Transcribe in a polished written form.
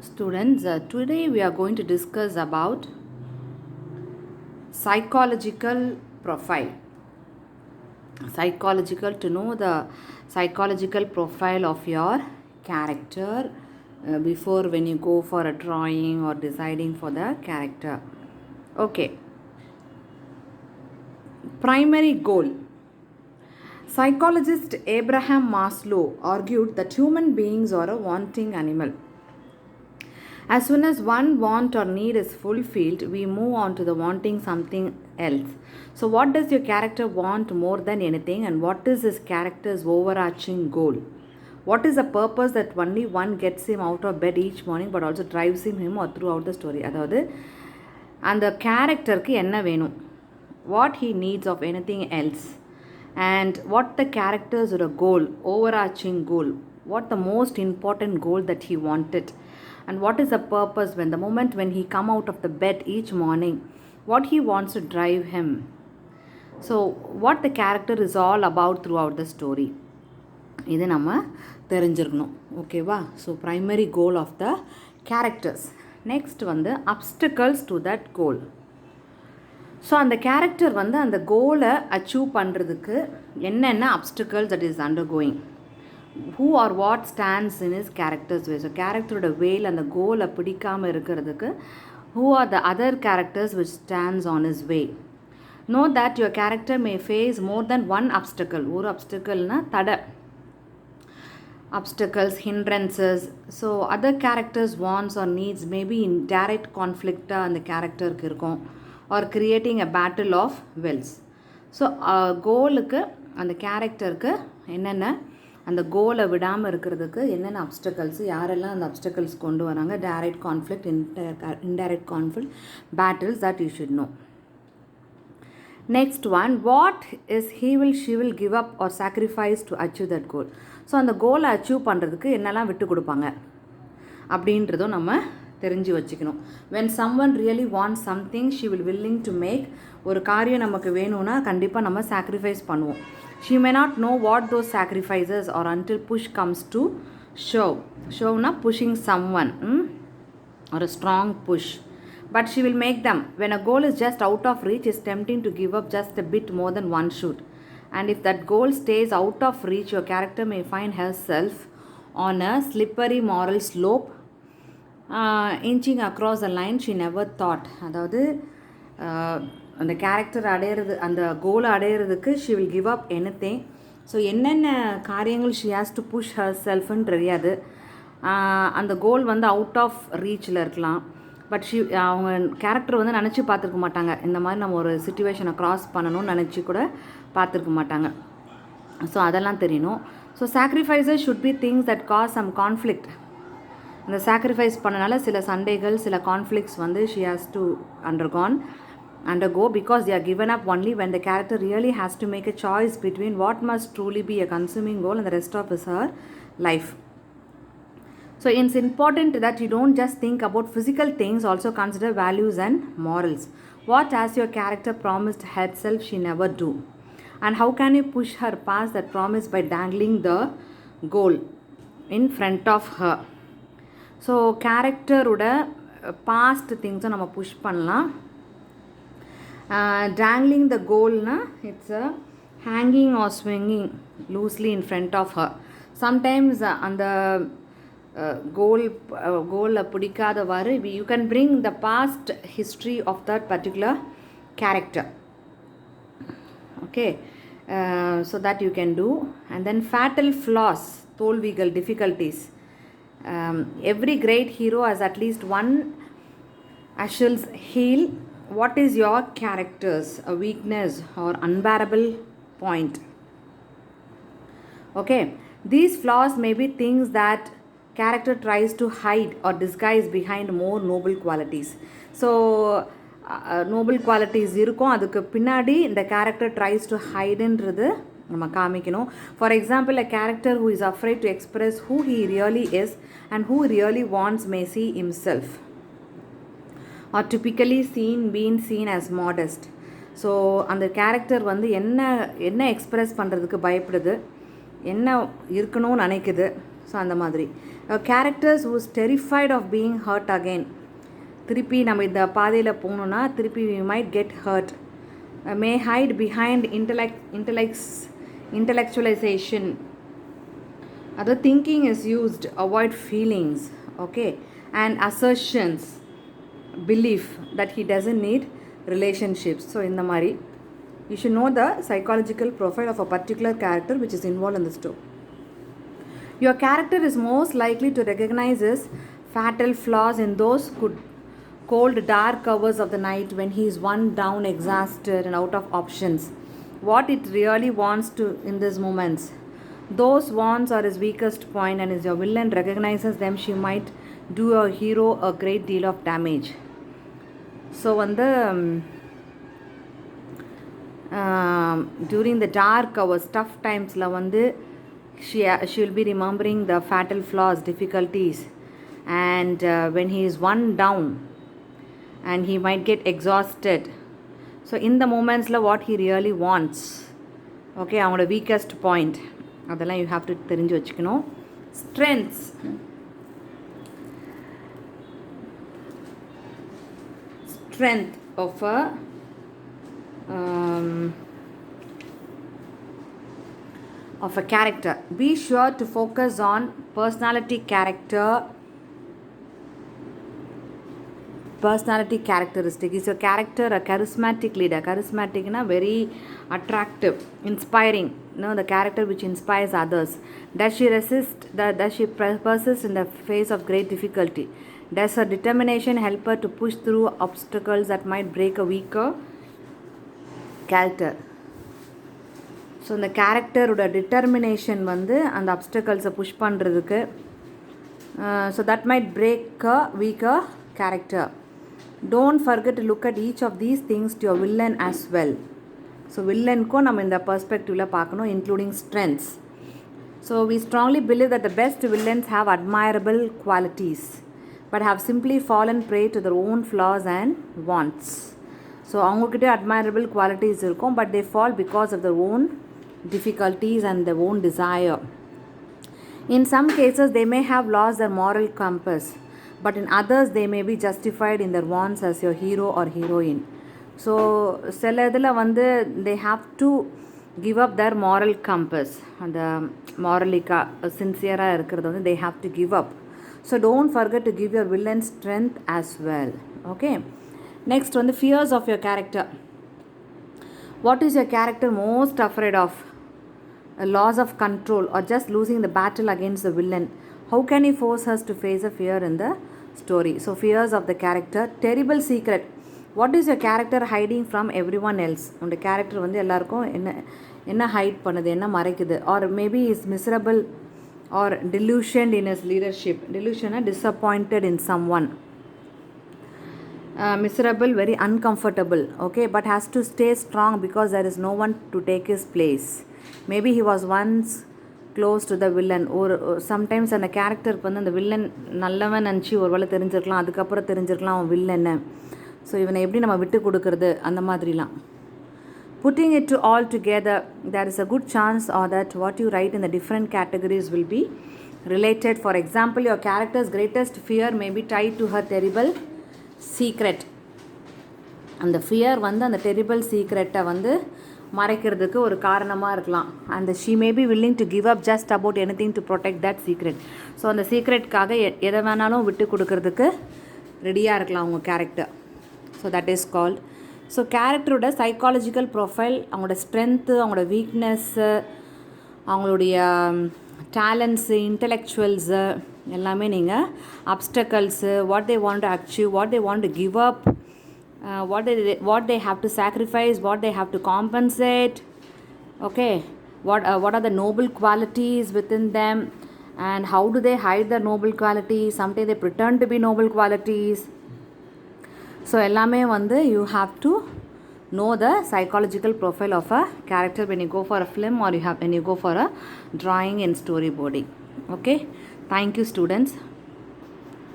Students, today we are going to discuss about psychological profile. Psychological, to know the psychological profile of your character before when you go for a drawing or deciding for the character. Okay. Primary goal. Psychologist Abraham Maslow argued that human beings are a wanting animal. As soon as one want or need is fulfilled, we move on to the wanting something else. So, what does your character want more than anything, and what is his character's overarching goal? What is the purpose that only one gets him out of bed each morning but also drives him or throughout the story? அதாவது அந்த கேரக்டருக்கு என்ன வேணும், what he needs of anything else, and what the character's goal, overarching goal, what the most important goal that he wanted, and what is the purpose when the moment when he come out of the bed each morning, what he wants to drive him. So what the character is all about throughout the story, இது நம்ம தெரிஞ்சிருக்கணும். ஓகேவா? So primary goal of the characters. Next வந்து obstacles to that goal. So அந்த character வந்து அந்த கோலை achieve பண்ணுறதுக்கு என்னென்ன obstacles that is undergoing, who or what stands in his character's way. So கேரக்டரோட வேல் அந்த கோலை பிடிக்காமல் இருக்கிறதுக்கு who are the other characters which stands on his way. Know that your character may face more than one obstacle. ஒரு obstacleனா தடை, obstacles, hindrances. So other characters wants or needs may be in direct conflict அந்த கேரக்டருக்கு இருக்கும், or creating a battle of wills. So கோலுக்கு அந்த கேரக்டருக்கு என்னென்ன, அந்த கோலை விடாமல் இருக்கிறதுக்கு என்னென்ன அப்டிக்கல்ஸ், யாரெல்லாம் அந்த அப்டிக்கல்ஸ் கொண்டு வராங்க, direct conflict, indirect conflict, battles, that you should know. Next one, what is he will she will give up or sacrifice to achieve that goal. So அந்த கோலை அச்சீவ் பண்ணுறதுக்கு என்னெல்லாம் விட்டு கொடுப்பாங்க அப்படின்றதும் நம்ம தெரிஞ்சு வச்சுக்கணும். when someone really wants something, she will willing to make. ஒரு காரியம் நமக்கு வேணும்னா கண்டிப்பாக நம்ம சாக்ரிஃபைஸ் பண்ணுவோம். she may not know what those sacrifices are until push comes to shove. Shove na pushing someone, or a strong push, but she will make them. When a goal is just out of reach, it's tempting to give up just a bit more than one should. And if that goal stays out of reach, your character may find herself on a slippery moral slope, inching across a line she never thought. அதாவது அந்த character அடையிறது, அந்த கோலை அடையிறதுக்கு she will give up anything. So என்னென்ன காரியங்கள் she has to push her செல்ஃப்னு தெரியாது. அந்த கோல் வந்து அவுட் ஆஃப் ரீச்சில் இருக்கலாம், பட் அவங்க கேரக்டர் வந்து நினச்சி பார்த்துருக்க மாட்டாங்க, இந்த மாதிரி நம்ம ஒரு சுச்சுவேஷனை க்ராஸ் பண்ணணும்னு நினச்சி கூட பார்த்துருக்க மாட்டாங்க. ஸோ அதெல்லாம் தெரியணும். So sacrifices should be things that cause some conflict. அந்த சாக்ரிஃபைஸ் பண்ணனால சில சண்டைகள், சில கான்ஃப்ளிக்ட்ஸ் வந்து she has to undergo because they are given up only when the character really has to make a choice between what must truly be a consuming goal and the rest of her life. So it's important that you don't just think about physical things, also consider values and morals. What has your character promised herself she never do, and how can you push her past that promise by dangling the goal in front of her. So character உட past things நம்ம push பண்ணலாம். Dangling the goal na, it's a hanging or swinging loosely in front of her. Sometimes அந்த கோலை பிடிக்காதவாறு you can bring the past history of that particular character. Okay, so that you can do. And then fatal flaws, தோல்விகள், difficulties. Every great hero has at least one Achilles heel. What is your character's a weakness or unbearable point? Okay, these flaws may be things that character tries to hide or disguise behind more noble qualities. So noble qualities இருக்கும், அதுக்கு பின்னாடி இந்த character tries to hideன்றது நம்ம காமிக்கணும். For example, a character who is afraid to express who he really is and who really wants may see himself, are typically being seen as modest. So அந்த character வந்து என்ன express பண்ணுறதுக்கு பயப்படுது, என்ன இருக்கணும்னு நினைக்குது. So அந்த மாதிரி Characters who's terrified of being hurt again. திருப்பி நம்ம இந்த பாதையில் போகணுன்னா திருப்பி we might get hurt. May hide behind intellectualization. Other thinking is used, avoid feelings, okay, and assertions, belief that he doesn't need relationships. So in the mari you should know the psychological profile of a particular character which is involved in the story. Your character is most likely to recognize his fatal flaws in those cold dark hours of the night when he is worn down, exhausted and out of options. What it really wants to in these moments, those wants are his weakest point, and as your villain recognizes them, she might do a hero a great deal of damage. So during the dark hours, tough times la she will be remembering the fatal flaws, difficulties, and when he is worn down and he might get exhausted. So in the moments la what he really wants, okay, avanga weakest point adella you have to therinju vechikano. Strengths. Strength of a character. Be sure to focus on personality characteristic. Is your character a charismatic leader? Charismatic na very attractive, inspiring, the character which inspires others. Does she persist in the face of great difficulty? Does her determination help her to push through obstacles that might break a weaker character? So the character oda determination and obstacles push பண்றதுக்கு so that might break a weaker character. Don't forget to look at each of these things to your villain as well. So villain ko நம்ம இந்த perspectiveல பார்க்கணும், including strengths. So we strongly believe that the best villains have admirable qualities but have simply fallen prey to their own flaws and wants. So அவங்ககிட்ட admirable qualities இருக்கும், but they fall because of their own difficulties and their own desire. In some cases they may have lost their moral compass, but in others they may be justified in their wants as your hero or heroine. So சில இதில் they have to give up their moral compass, அந்த morally சின்சியராக இருக்கிறது they have to give up. So don't forget to give your villain strength as well. Okay, next fears of your character. What is your character most afraid of? A loss of control or just losing the battle against the villain. How can he force us to face a fear in the story? So fears of the character. Terrible secret. What is your character hiding from everyone else? உங்கள் character எல்லாருக்கும் என்ன hide பண்ணுது, என்ன மறைக்குது? Or maybe is miserable or delusioned in his leadership. Delusion, disappointed in someone. Miserable, very uncomfortable, okay, but has to stay strong because there is no one to take his place. Maybe he was once close to the villain, or sometimes அந்த கேரக்டருக்கு அந்த villain நல்லவன் நினச்சி ஒரு வேளை தெரிஞ்சிருக்கலாம், அதுக்கப்புறம் தெரிஞ்சிருக்கலாம் அவன் வில்லன்னு. ஸோ இவனை எப்படி நம்ம விட்டு கொடுக்கறது அந்த மாதிரிலாம். Putting it to all together, there is a good chance or that what you write in the different categories will be related. For example, your character's greatest fear may be tied to her terrible secret. அந்த fear அந்த terrible secret-ஐ மறைக்கிறதுக்கு ஒரு காரணமாக இருக்கலாம். and she may be willing to give up just about anything to protect that secret. So அந்த சீக்ரெட்காக எதை வேணாலும் விட்டு கொடுக்கறதுக்கு ரெடியாக இருக்கலாம் அவங்க character. So that is called. So கேரக்டரோட சைக்காலஜிக்கல் ப்ரொஃபைல், அவங்களோட ஸ்ட்ரென்த்து, அவங்களோட வீக்னஸ்ஸு, அவங்களுடைய டேலண்ட்ஸு, இன்டெலெக்சுவல்ஸு எல்லாமே நீங்கள் obstacles, what they want to achieve, what they want to give up, what they have to sacrifice, what they have to compensate, okay, what are the noble qualities within them, and how do they hide their noble qualities. Sometimes they pretend to be noble qualities. So ellame you have to know the psychological profile of a character when you go for a film or when you go for a drawing and storyboarding. Okay, thank you students.